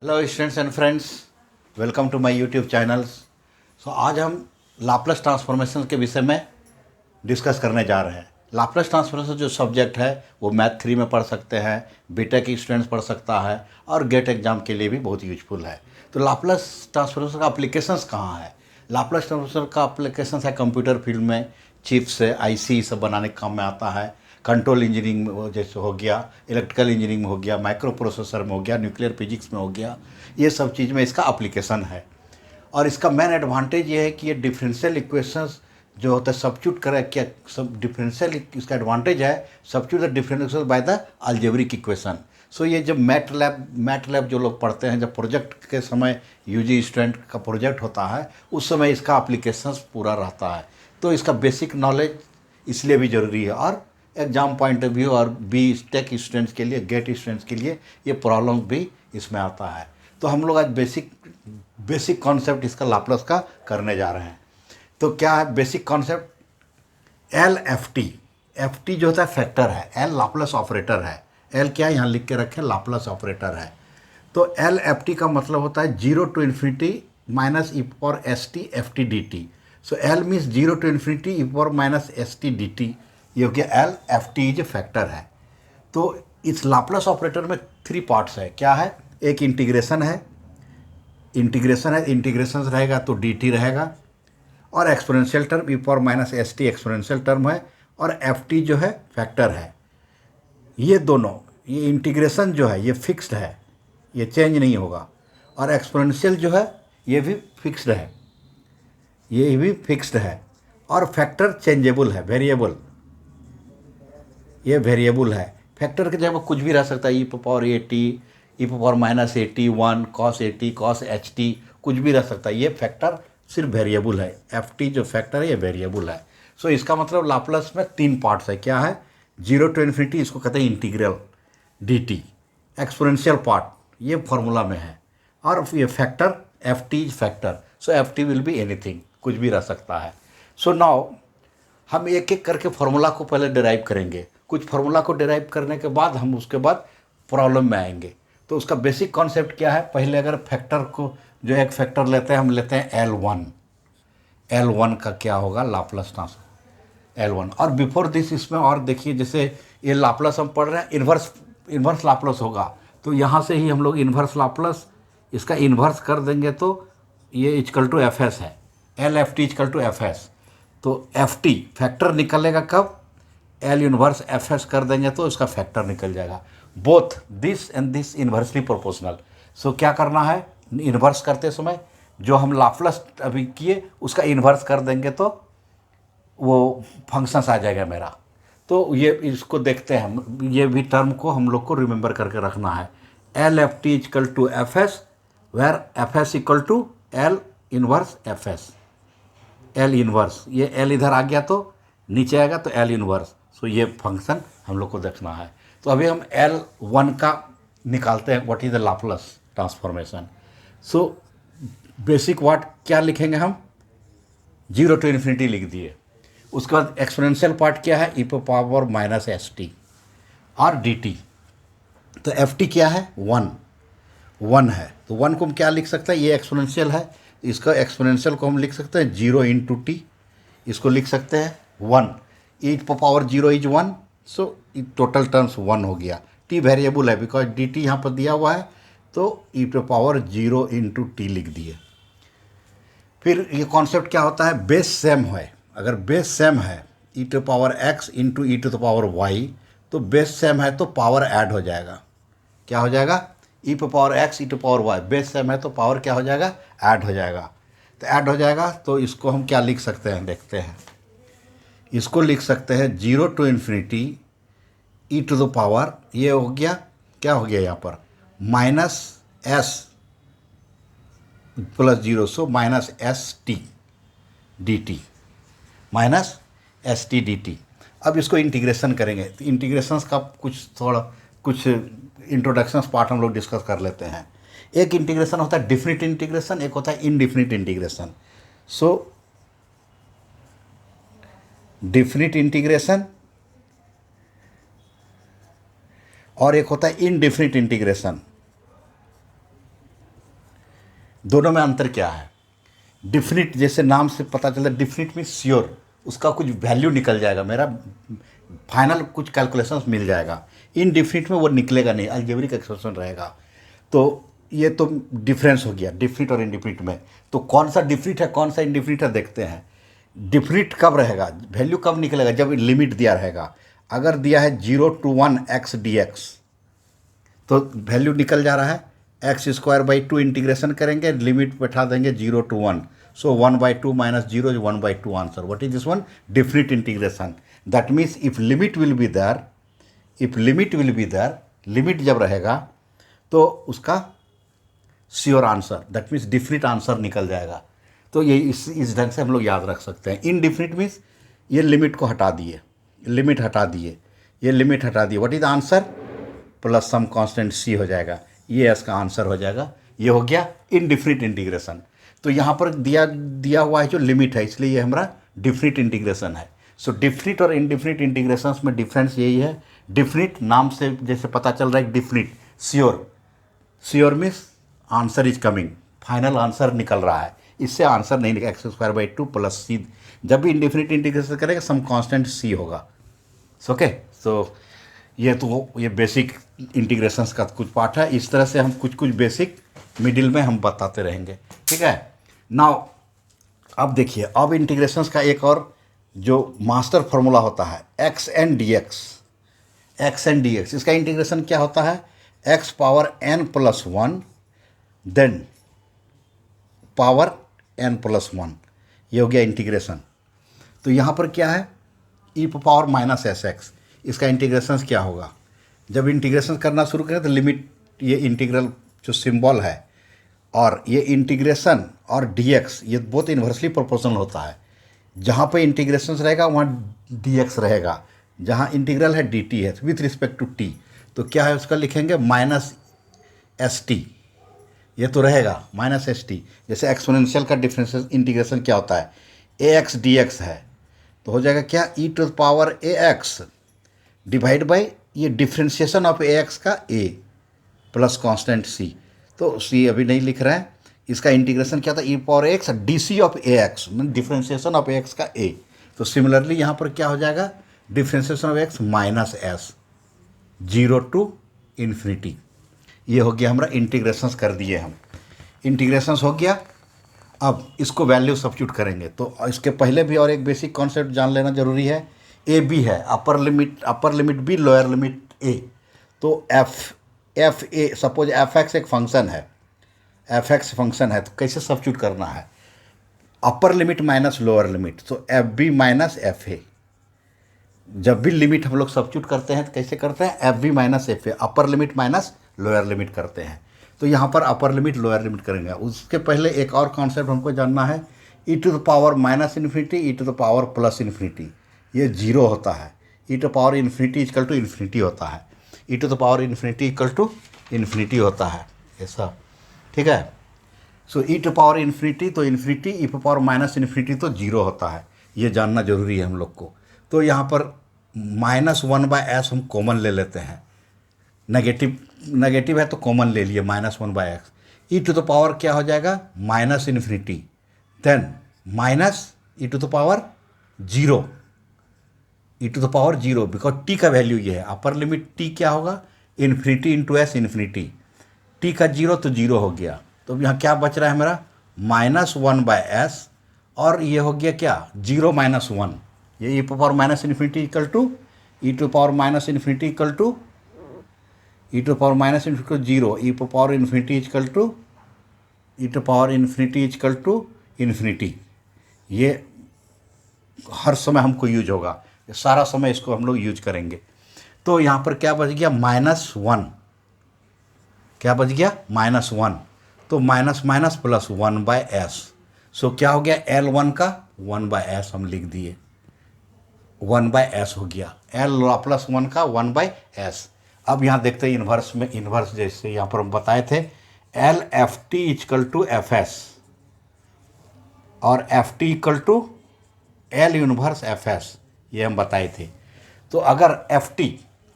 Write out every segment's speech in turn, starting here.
Hello students and friends, welcome to my YouTube channels. आज हम Laplace transformation के विषय में डिस्कस करने जा रहे हैं। लाप्लास ट्रांसफॉर्मेशन जो सब्जेक्ट है वो मैथ 3 में पढ़ सकते हैं, बीटेक स्टूडेंट्स पढ़ सकता है और गेट एग्जाम के लिए भी बहुत यूजफुल है। तो लाप्लास ट्रांसफॉर्मेशन का एप्लीकेशंस कहाँ है? लाप्लास ट्रांसफॉर्मेशन का एप्लीकेशन है कंप्यूटर फील्ड में, चिप्स से आईसी सब बनाने के काम में आता है। कंट्रोल इंजीनियरिंग में जैसे हो गया, इलेक्ट्रिकल इंजीनियरिंग में हो गया, माइक्रो प्रोसेसर में हो गया, न्यूक्लियर फिजिक्स में हो गया, ये सब चीज़ में इसका एप्लीकेशन है। और इसका मेन एडवांटेज ये है कि ये डिफरेंशियल इक्वेशंस जो होता है सब्स्टिट्यूट करे, क्या सब डिफरेंशियल इसका एडवांटेज है, substitute the differential by the algebraic equation. So ये जब मैट लैब जो लोग पढ़ते हैं, जब प्रोजेक्ट के समय यूजी स्टूडेंट का प्रोजेक्ट होता है उस समय इसका एप्लीकेशंस पूरा रहता है। तो इसका बेसिक नॉलेज इसलिए भी ज़रूरी है और एग्जाम पॉइंट ऑफ व्यू और बी टेक स्टूडेंट्स के लिए, गेट स्टूडेंट्स के लिए ये प्रॉब्लम भी इसमें आता है। तो हम लोग आज बेसिक कॉन्सेप्ट इसका लाप्लास का करने जा रहे हैं। तो क्या है basic concept? L F T जो होता है फैक्टर है, एल लाप्लास ऑपरेटर है। एल क्या है यहाँ लिख के रखें, लाप्लास ऑपरेटर है। तो एल एफ टी का मतलब होता है 0 to infinity minus E power S T F T D T. So L means 0 to infinity E power minus S T D T, ये हो गया एल एफ टी जो फैक्टर है। तो इस लाप्लास ऑपरेटर में 3 पार्ट्स है। क्या है? एक इंटीग्रेशन है, इंटीग्रेशन रहेगा तो डी टी रहेगा, और exponential term E power minus S T exponential term है, और एफ टी जो है फैक्टर है। ये दोनों, ये इंटीग्रेशन जो है ये फिक्स्ड है, ये चेंज नहीं होगा, और एक्सपोनेंशियल जो है ये भी फिक्स्ड है, ये भी फिक्स्ड है, और फैक्टर चेंजेबल है, वेरिएबल, ये वेरिएबल है। फैक्टर के जगह कुछ भी रह सकता है, E power A T, E power minus A T, 1 cos A T, cos H T, कुछ भी रह सकता है। ये फैक्टर सिर्फ वेरिएबल है, एफ टी जो फैक्टर है ये वेरिएबल है। सो इसका मतलब लाप्लास में 3 पार्ट्स है। क्या है? 0 to infinity, इसको कहते हैं integral D T, exponential part ये फॉर्मूला में है, और ये factor F T factor. So F T will be anything, कुछ भी रह सकता है। सो नाउ हम एक एक करके फार्मूला को पहले डिराइव करेंगे। कुछ फार्मूला को डिराइव करने के बाद हम उसके बाद प्रॉब्लम में आएंगे। तो उसका बेसिक कॉन्सेप्ट क्या है? पहले अगर फैक्टर को, जो एक फैक्टर लेते हैं, हम लेते हैं L1 का क्या होगा? Laplace transform L1। और बिफोर दिस इसमें और देखिए, जैसे ये लाप्लास हम पढ़ रहे हैं, इन्वर्स लाप्लास होगा, तो यहाँ से ही हम लोग इन्वर्स लाप्लास, इसका इन्वर्स कर देंगे तो ये इक्वल टू एफ एस है, L F T equal to F S. तो एफ टी फैक्टर निकलेगा कब? एल इन्वर्स एफ एस कर देंगे तो इसका फैक्टर निकल जाएगा। Both this and this inversely proportional. So क्या करना है? इन्वर्स करते समय जो हम लाप्लास अभी किए उसका इन्वर्स कर देंगे तो वो फंक्शंस आ जाएगा मेरा। तो ये इसको देखते हैं हम, ये भी टर्म को हम लोग को रिमेंबर करके रखना है। L F T equal to F S, where F S equal to L inverse F S. L inverse, ये एल इधर आ गया तो नीचे आएगा तो एल इन्वर्स। सो ये फंक्शन हम लोग को देखना है। तो अभी हम L1 का निकालते हैं, what is the Laplace transformation. So basic what क्या लिखेंगे हम? 0 to infinity लिख दिए। उसके बाद एक्सपोनेंशियल पार्ट क्या है? E power minus S T और डी टी। तो एफ टी क्या है? 1 है, तो 1 को हम क्या लिख सकते हैं? ये एक्सपोनेंशियल है, इसका एक्सपोनेंशियल को हम लिख सकते हैं 0 इंटू टी, इसको लिख सकते हैं 1, E power 0 is 1। So total terms 1 हो गया। टी वेरिएबल है बिकॉज डी टी यहाँ पर दिया हुआ है, तो ई पावर 0 इंटू टी लिख दिए। फिर ये कॉन्सेप्ट क्या होता है? बेस सेम है। अगर बेस सेम है E to power X into E to the power Y, तो बेस सेम है तो पावर ऐड हो जाएगा। क्या हो जाएगा? ई पे power X E to power Y, base same है तो पावर क्या हो जाएगा? ऐड हो जाएगा। तो ऐड हो जाएगा तो इसको हम क्या लिख सकते हैं? देखते हैं। इसको लिख सकते हैं 0 to infinity E to the power, ये हो गया, क्या हो गया यहाँ पर? Minus S plus 0, so minus S T D T, minus S T D T. अब इसको इंटीग्रेशन करेंगे, तो इंटीग्रेशंस का कुछ इंट्रोडक्शंस पार्ट हम लोग डिस्कस कर लेते हैं। एक इंटीग्रेशन होता है डिफिनिट इंटीग्रेशन, एक होता है इनडिफिनिट इंटीग्रेशन। सो डिफिनिट इंटीग्रेशन और एक होता है इनडिफिनिट इंटीग्रेशन। दोनों में अंतर क्या है? डिफिनिट, जैसे नाम से पता चलता है, डिफिनिट मीन्स श्योर, उसका कुछ वैल्यू निकल जाएगा, मेरा फाइनल कुछ कैलकुलेशंस मिल जाएगा। इनडिफिनिट में वो निकलेगा नहीं, अलजेब्रिक एक्सप्रेशन रहेगा। तो ये तो डिफरेंस हो गया डिफिनिट और इनडिफिनिट में। तो कौन सा डिफिनिट है कौन सा इनडिफिनिट है देखते हैं। डिफिनिट कब रहेगा, वैल्यू कब निकलेगा, जब लिमिट दिया रहेगा। अगर दिया है 0 to 1 x dx तो वैल्यू निकल जा रहा है x²/2 इंटीग्रेशन करेंगे, लिमिट बैठा देंगे 0 to 1, सो 1/2 - 0 is 1/2 answer. What is this one? Definite integration. That means if limit will be there, limit जब रहेगा तो उसका sure answer, that means definite answer निकल जाएगा। तो ये इस ढंग से हम लोग याद रख सकते हैं। इनडिफिनिट मीन्स ये लिमिट को हटा दिए, लिमिट हटा दिए, ये लिमिट हटा दिए, what is answer? Plus some constant C हो जाएगा, ये इसका आंसर हो जाएगा। ये हो गया इनडिफिनिट इंटीग्रेशन। तो यहाँ पर दिया हुआ है जो लिमिट है, इसलिए ये हमारा डिफिनिट इंटीग्रेशन है। सो डिफिनिट और इनडिफिनिट इंटीग्रेशंस में डिफरेंस यही है। डिफिनिट नाम से जैसे पता चल रहा है, definite sure, sure means answer is coming, final answer निकल रहा है, इससे आंसर नहीं निकल x²/2 प्लस सी। जब भी इंडिफिनिट इंटीग्रेशन करेगा सम कांस्टेंट सी होगा। ओके, सो ये बेसिक इंटीग्रेशंस का कुछ पार्ट है। इस तरह से हम कुछ बेसिक मिडिल में हम बताते रहेंगे, ठीक है। नाउ अब देखिए, अब इंटीग्रेशंस का एक और जो मास्टर फार्मूला होता है एक्स एन डी एक्स, इसका इंटीग्रेशन क्या होता है? x⁻n+1 देन पावर n+1, ये हो गया इंटीग्रेशन। तो यहाँ पर क्या है? e⁻−sx, इसका इंटीग्रेशन क्या होगा? जब इंटीग्रेशन करना शुरू करें तो लिमिट, ये इंटीग्रल जो सिंबल है और ये इंटीग्रेशन और dx ये बहुत इन्वर्सली प्रोपोर्शनल होता है। जहाँ पे इंटीग्रेशन रहेगा वहाँ dx रहेगा, जहाँ इंटीग्रल है dt है विथ रिस्पेक्ट टू t। तो क्या है उसका लिखेंगे -st, ये तो रहेगा -st। जैसे एक्सपोनेंशियल का डिफरेंशियल इंटीग्रेशन क्या होता है? ax dx है, तो हो जाएगा क्या? e⁻ax डिवाइड बाई ये डिफ्रेंशिएशन ऑफ ax का a प्लस कांस्टेंट c। तो c अभी नहीं लिख रहे हैं, इसका इंटीग्रेशन क्या था? e⁻x dc of ax, differentiation of ax का a। तो सिमिलरली यहाँ पर क्या हो जाएगा? Differentiation of x -s 0 to infinity. ये हो गया हमारा इंटीग्रेशंस कर दिए हम, इंटीग्रेशंस हो गया। अब इसको वैल्यू सब्स्टिट्यूट करेंगे। तो इसके पहले भी और एक बेसिक कॉन्सेप्ट जान लेना जरूरी है। ए बी है, upper limit B, lower limit A. तो F A, suppose F X एक फंक्शन है, एफ एक्स फंक्शन है, तो कैसे सब्स्टिट्यूट करना है? Upper limit minus lower limit, तो F B minus F A. जब भी लिमिट हम लोग सब्स्टिट्यूट करते हैं तो कैसे करते हैं? F B minus F A, upper limit minus lower limit करते हैं। तो यहाँ पर अपर लिमिट लोअर लिमिट करेंगे। उसके पहले एक और कॉन्सेप्ट हमको जानना है, e⁻∞ e⁻+∞, ये 0 होता है। e⁻∞ इक्वल टू इन्फिनिटी होता है, e⁻∞ इक्वल टू इन्फिनिटी होता है, ऐसा, ठीक है। सो e⁻∞ तो इन्फिनिटी, e⁻∞ तो 0 होता है, ये जानना जरूरी है हम लोग को। तो यहाँ पर -1/s हम कॉमन ले लेते हैं, नेगेटिव है तो कॉमन ले लिए -1/x। e⁻ क्या हो जाएगा? -∞, देन -e⁻0, बिकॉज t का वैल्यू ये है। अपर लिमिट t क्या होगा? Infinity into s, infinity, t का 0 तो 0 हो गया। तो यहाँ क्या बच रहा है मेरा? -1/s, और ये हो गया क्या? 0 - 1, ये e⁻∞ equal to e⁻∞ equal to e⁻∞ equal 0, e⁻∞ equal to infinity. ये हर समय हमको यूज होगा, ये सारा समय इसको हम लोग यूज करेंगे। तो यहाँ पर क्या बच गया? -1, क्या बच गया? -1, तो माइनस प्लस 1/s। सो क्या हो गया? L1 का 1/s हम लिख दिए, 1/s हो गया, L+1 का 1/s। अब यहाँ देखते हैं इन्वर्स में, इन्वर्स जैसे यहाँ पर हम बताए थे, LFT इक्वल टू FS और FT equal to L inverse FS, ये हम बताए थे। तो अगर FT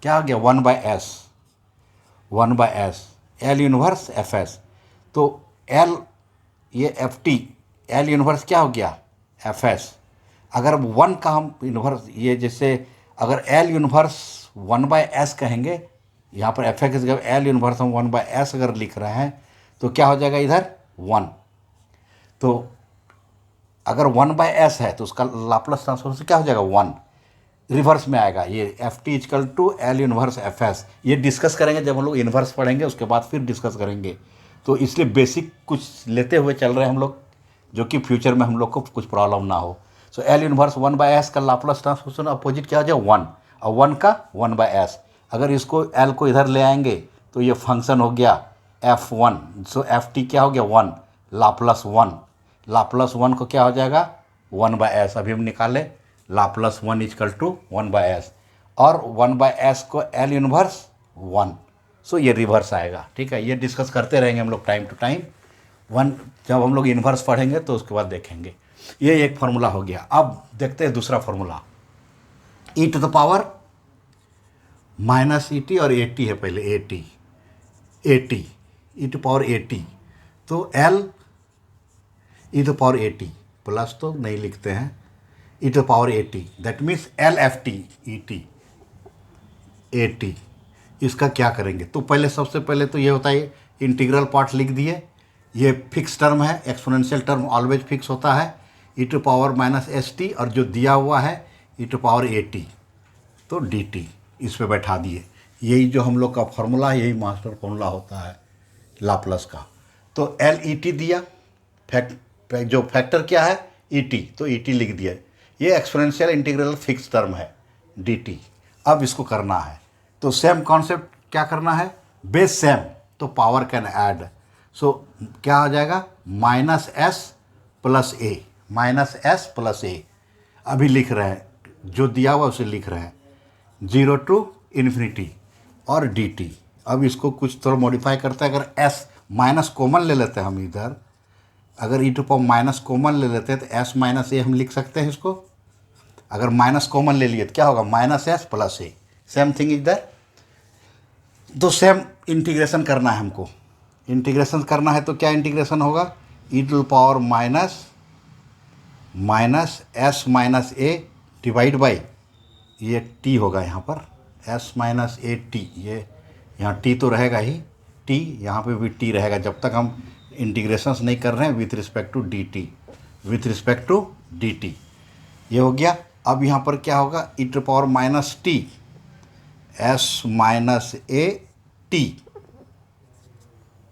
क्या हो गया? 1/s, L इन्वर्स FS, तो L ये एफ टी एल इन्वर्स क्या हो गया एफ एस। अगर 1 का हम इन्वर्स ये जैसे अगर एल इन्वर्स 1/s कहेंगे, यहाँ पर एफ एक्स जगह एल इन्वर्स हम 1/s अगर लिख रहे हैं तो क्या हो जाएगा इधर 1। तो अगर 1/s है तो उसका लाप्लास ट्रांसफॉर्म क्या हो जाएगा 1, रिवर्स में आएगा ये F T equal to L inverse F S. ये डिस्कस करेंगे जब हम लोग इन्वर्स पढ़ेंगे, उसके बाद फिर डिस्कस करेंगे। तो इसलिए बेसिक कुछ लेते हुए चल रहे हैं हम लोग, जो कि फ्यूचर में हम लोग को कुछ प्रॉब्लम ना हो। सो एल इन्वर्स 1/s का लाप्लास ट्रांसफॉर्मेशन अपोजिट क्या हो जाए 1, और 1 का 1/s। अगर इसको एल को इधर ले आएंगे तो ये फंक्शन हो गया f1। सो एफ टी क्या हो गया 1, लाप्लास 1, लाप्लास 1 को क्या हो जाएगा 1/s। अभी हम निकाले लाप्लास 1 इजकल टू 1/s, और 1/s को एल इन्वर्स 1। सो ये रिवर्स आएगा। ठीक है, ये डिस्कस करते रहेंगे हम लोग टाइम टू टाइम। जब हम लोग इन्वर्स पढ़ेंगे तो उसके बाद देखेंगे। ये एक फार्मूला हो गया। अब देखते हैं दूसरा formula, e to the power minus E T और ए टी है, पहले A T E to power A T. तो L E to power A T plus तो नहीं लिखते हैं, E to power A T, that means L F T E T A T. इसका क्या करेंगे तो पहले सबसे पहले तो ये होता है इंटीग्रल पार्ट लिख दिए। ये फिक्स टर्म है, एक्सपोनेंशियल टर्म ऑलवेज फिक्स होता है, E to power minus S T, और जो दिया हुआ है E to power A T, तो डी टी इस पे बैठा दिए। यही जो हम लोग का फार्मूला है, यही मास्टर फार्मूला होता है लाप्लास का। तो एल ई टी दिया, जो फैक्टर क्या है ई टी, तो ई टी लिख दिया। ये एक्सपोनेंशियल इंटीग्रल फिक्स टर्म है डी टी। अब इसको करना है तो सेम कॉन्सेप्ट क्या करना है, बेस सेम तो पावर कैन ऐड। सो क्या हो जाएगा माइनस एस प्लस ए, माइनस एस प्लस ए। अभी लिख रहे हैं जो दिया हुआ उसे लिख रहे हैं, 0 टू इन्फिनिटी और डी टी। अब इसको कुछ थोड़ा मॉडिफाई करते हैं। अगर एस माइनस कॉमन ले लेते हैं हम इधर, अगर ई टू पावर माइनस कॉमन ले लेते हैं तो एस माइनस ए हम लिख सकते हैं इसको। अगर माइनस कॉमन ले लिए तो क्या होगा माइनस एस प्लस ए, सेम थिंग इधर। तो सेम इंटीग्रेशन करना है हमको, इंटीग्रेशन करना है तो क्या इंटीग्रेशन होगा, E to power minus S minus A divide by ये टी होगा यहाँ पर एस माइनस ए टी। ये यहाँ टी तो रहेगा ही, टी यहाँ पे भी टी रहेगा जब तक हम इंटीग्रेशंस नहीं कर रहे हैं with respect to D T, with respect to D T. ये हो गया। अब यहाँ पर क्या होगा E to power minus T S minus A T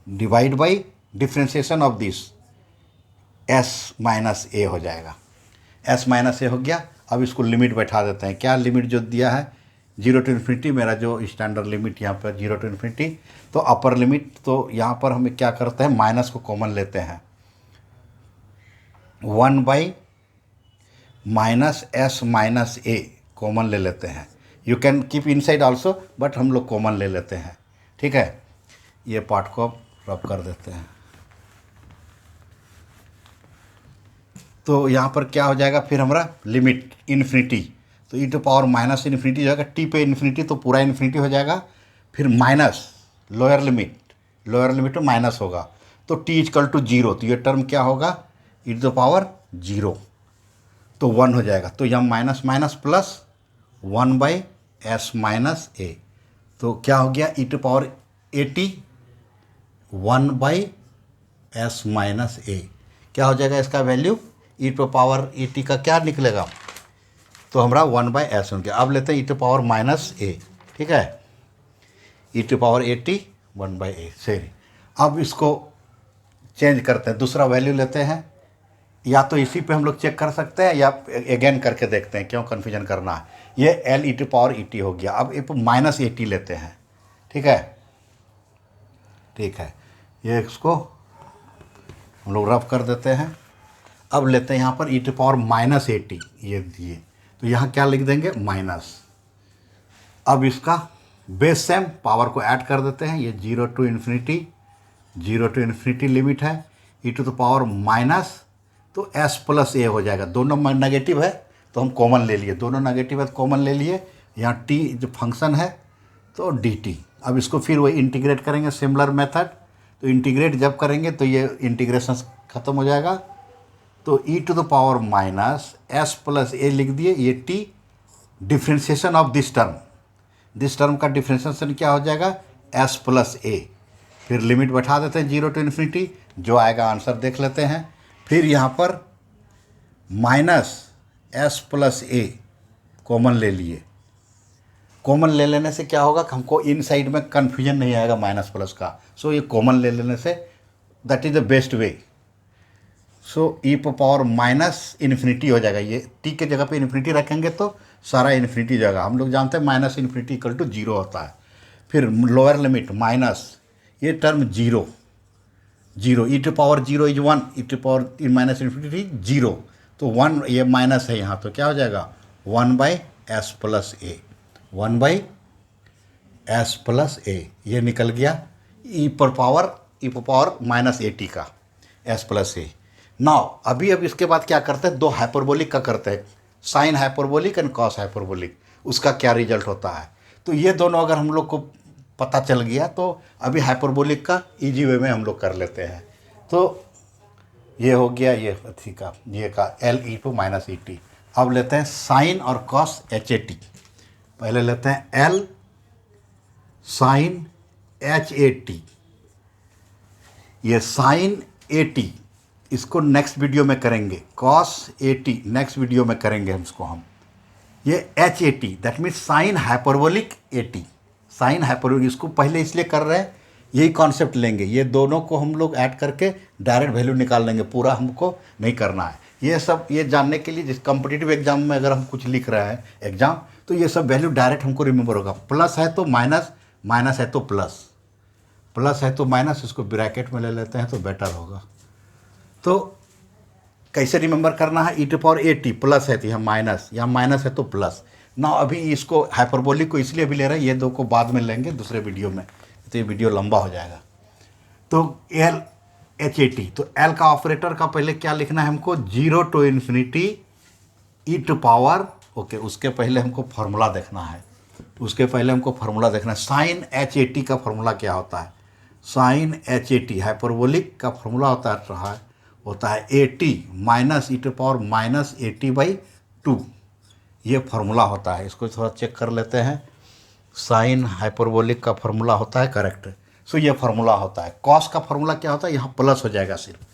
divide by differentiation of this S minus A हो जाएगा, एस माइनस ए हो गया। अब इसको लिमिट बैठा देते हैं। क्या लिमिट जो दिया है 0 टू इन्फिनिटी, मेरा जो स्टैंडर्ड लिमिट यहाँ पर 0 टू इन्फिनिटी, तो अपर लिमिट तो यहाँ पर हमें क्या करते हैं माइनस को कॉमन लेते हैं, 1 by minus S minus A common ले लेते हैं। You can keep inside also, but हम लोग कॉमन ले लेते हैं। ठीक है, ये पार्ट को अब रब कर देते हैं। तो यहाँ पर क्या हो जाएगा फिर हमारा लिमिट इन्फिनिटी, तो ई टू पावर माइनस इन्फिनिटी हो जाएगा, टी पे इन्फिनिटी तो पूरा इन्फिनिटी हो जाएगा। फिर माइनस लोअर लिमिट तो माइनस होगा, तो टी इजकल टू 0, तो ये टर्म क्या होगा ई टू पावर 0, तो 1 हो जाएगा। तो यहाँ minus minus plus 1 by S minus A, तो क्या हो गया E to power 80 1 by S minus A. क्या हो जाएगा इसका वैल्यू ई टू पावर 80 का क्या निकलेगा, तो हमारा 1 बाई एस हो गया। अब लेते हैं ई टू पावर माइनस ए। ठीक है, ई टू पावर 80 1 बाई ए सही। अब इसको चेंज करते हैं, दूसरा वैल्यू लेते हैं, या तो इसी पे हम लोग चेक कर सकते हैं या अगेन करके देखते हैं, क्यों कन्फ्यूजन करना है। ये L E to power E T हो गया। अब एक माइनस 80 लेते हैं। ठीक है, ये इसको हम लोग रफ कर देते हैं। अब लेते हैं यहाँ पर ई टू पावर माइनस 80, ये दिए, तो यहाँ क्या लिख देंगे माइनस। अब इसका बेस सेम पावर को ऐड कर देते हैं, ये 0 टू इन्फिनिटी लिमिट है, E to the power minus, तो एस प्लस ए हो जाएगा। दोनों नेगेटिव है तो हम कॉमन ले लिए, दोनों नेगेटिव है तो कॉमन ले लिए। यहाँ टी जो फंक्शन है तो डी टी। अब इसको फिर वही इंटीग्रेट करेंगे सिमिलर मेथड, तो इंटीग्रेट जब करेंगे तो ये इंटीग्रेशन ख़त्म हो जाएगा। तो e to the power minus S plus A लिख दिए, ये t differentiation of this term का डिफ्रेंशिएशन क्या हो जाएगा, s प्लस ए। फिर लिमिट बैठा देते हैं 0 to इन्फिनिटी, जो आएगा आंसर देख लेते हैं। फिर यहाँ पर माइनस एस प्लस ए कॉमन ले लिए। कॉमन ले लेने से क्या होगा, हमको इन साइड में कन्फ्यूजन नहीं आएगा माइनस प्लस का। सो ये कॉमन ले लेने say that is the best way. So E power minus infinity हो जाएगा। ये टी के जगह पे इन्फिनिटी रखेंगे तो सारा इन्फिनिटी जाएगा। हम लोग जानते हैं माइनस इन्फिनिटी इक्वल टू 0 होता है। फिर लोअर लिमिट माइनस, ये term 0 E to power 0 is 1, E to power minus infinity 0, तो 1 ये माइनस है यहाँ, तो क्या हो जाएगा 1 by S plus A, 1 by S plus A, ये निकल गया ई पर पावर माइनस ए टी का एस प्लस ए। नाउ अभी इसके बाद क्या करते हैं, दो हाइपरबोलिक का करते हैं, sine hyperbolic and cos hyperbolic, उसका क्या रिजल्ट होता है। तो ये दोनों अगर हम लोग को पता चल गया तो अभी हाइपरबोलिक का इजी वे में हम लोग कर लेते हैं। तो ये हो गया ये थी का ये का L E to minus E T. अब लेते हैं साइन और कॉस एच ए टी। पहले लेते हैं L sine H A T, ये साइन ए टी इसको नेक्स्ट वीडियो में करेंगे, cos A T next video में करेंगे हम। ये H A T that means sine hyperbolic A T, sine hyperbolic, इसको पहले इसलिए कर रहे हैं, यही कॉन्सेप्ट लेंगे। ये दोनों को हम लोग ऐड करके डायरेक्ट वैल्यू निकाल लेंगे, पूरा हमको नहीं करना है। ये सब ये जानने के लिए, जिस कॉम्पिटिटिव एग्जाम में अगर हम कुछ लिख रहे हैं एग्जाम, तो ये सब वैल्यू डायरेक्ट हमको रिमेंबर होगा। प्लस है तो माइनस, माइनस है तो प्लस, प्लस है तो माइनस, इसको ब्रैकेट में ले लेते हैं तो बेटर होगा। तो कैसे रिमेंबर करना है, E to power A T plus है तो यहाँ माइनस, यहाँ माइनस है तो प्लस ना। अभी इसको हाइपरबोलिक को इसलिए भी ले रहे हैं, ये दो को बाद में लेंगे दूसरे वीडियो में, तो ये वीडियो लंबा हो जाएगा। तो एल एच ए टी, तो एल का ऑपरेटर का पहले क्या लिखना है हमको, 0 to infinity E to power, okay, उसके पहले हमको फार्मूला देखना है, साइन एच ए टी का फार्मूला क्या होता है। Sine H A T hyperbolic का फार्मूला होता है A T minus E to power minus A T by 2, ये फार्मूला होता है। इसको थोड़ा चेक कर लेते हैं, साइन हाइपरबोलिक का फार्मूला होता है करेक्ट। सो ये फार्मूला होता है। कॉस का फार्मूला क्या होता है, यहाँ प्लस हो जाएगा सिर्फ,